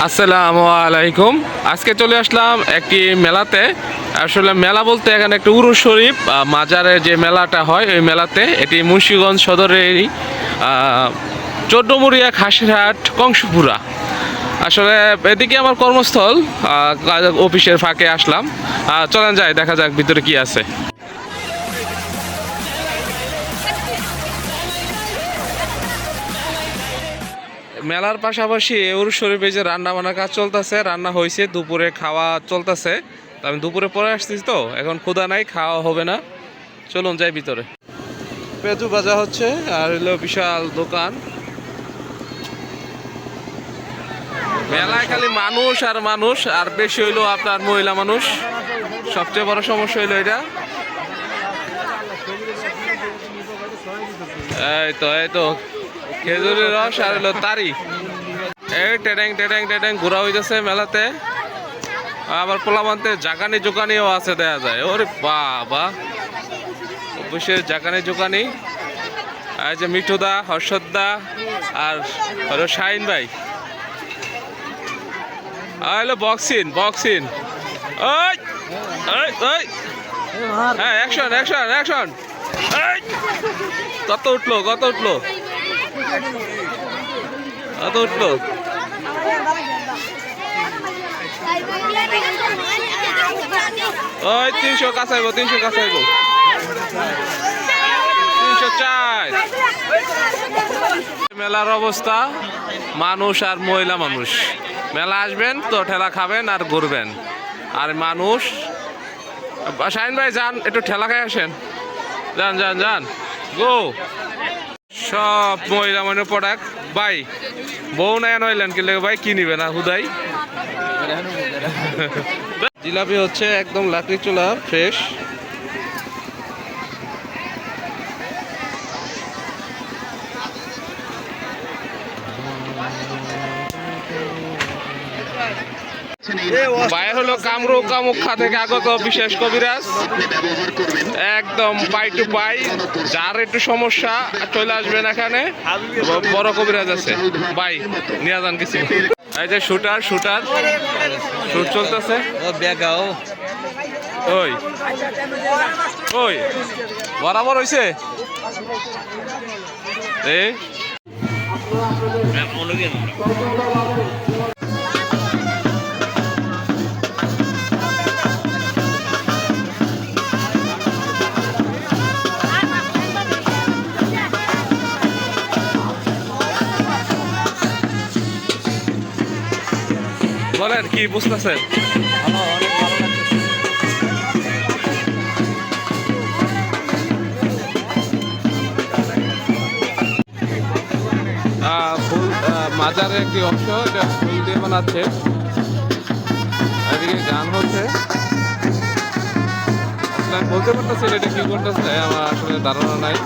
আসসালামু আলাইকুম। আজকে চলে আসলাম একটি মেলাতে। আসলে মেলা বলতে এখানে একটা উরুস শরীফ মাজারের যে মেলাটা হয় ওই মেলাতে। এটি মুন্সিগঞ্জ সদরেরই 14 মুড়িয়া খাসিরহাট কংসপুরা। আসলে এদিকে আমার কর্মস্থল, অফিসের ফাঁকে আসলাম। চলেন যাই, দেখা যাক ভিতরে কি আছে। মেলার পাশাপাশি উরুস শরীফে যে রান্না বান্নার কাজ চলতেছে, রান্না হয়েছে, দুপুরে খাওয়া চলতেছে। আমি দুপুরে পরে আসছি তো, এখন ক্ষুধা নাই, খাওয়া হবে না। চলুন যাই ভিতরে। পেঁয়াজু ভাজা হচ্ছে আর হলো বিশাল দোকান। মেলায় খালি মানুষ আর মানুষ, আর বেশি হইলো আপনার মহিলা মানুষ। সবচেয়ে বড় সমস্যা হইলো এটা। এই তো খেজুরের রস আর হলো তারি। এই টেডেং টেডেং টেডেং ঘোরা হইতেছে মেলাতে। আবার পোলামানতে জাগানি জোকানিও আছে, দেখা যায়। ওরে বাবা, অফিসের জাগানি জোকানি। এই যে মিঠুদা, হর্ষদা আর হলো শাহিন ভাই। Hello boxing boxing. ওই ওই, হ্যাঁ, অ্যাকশন অ্যাকশন অ্যাকশন। কত উঠলো কত উঠলো কত উঠলো? ওই 300 কাছাইবো, 300 কাছাইবো, 304। মেলার অবস্থা, মানুষ আর মহিলা মানুষ। মেলা আসবেন তো ঠেলা খাবেন আর ঘুরবেন। আর মানুষ, শাহিন ভাই যান একটু ঠেলা খাই আসেন, যান যান যান, গো। সব মহিলা মানে প্রোডাক্ট। ভাই বউ নাই নইলেন কি লেগে ভাই, কি নিবে না হুদাই। জিলাপি হচ্ছে একদম লাকড়ি চুলা, ফ্রেশ। ভাই হলো কামুখা থেকে আগত বিশেষ কবিরাজ, একদম পাই টু পাই। যার একটু সমস্যা চলে আসবেন এখানে, বড় কবিরাজ আছে। ভাই নিয়ে যান কিছু। এই যে শুটার শুট চলতেছে। ওই ওই বরাবর হয়েছে। বলেন কি বুঝতেছেন? মাজারের একটি অংশ, এটা ফুল দিয়ে বানাচ্ছে। এদিকে গান হচ্ছে। আসলে বলতে পারতেছি এটা কি করতেছে, আমার আসলে ধারণা নাই।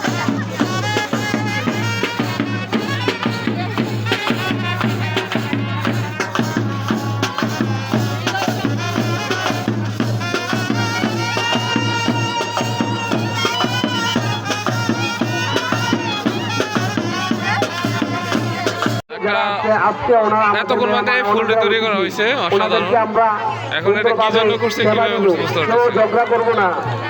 এতক্ষণ মানে ফুলটি তৈরি করা হয়েছে, অসাধারণ। এখন এটা কি জন্য করছে, কিভাবে করছে বুঝতে পারছি।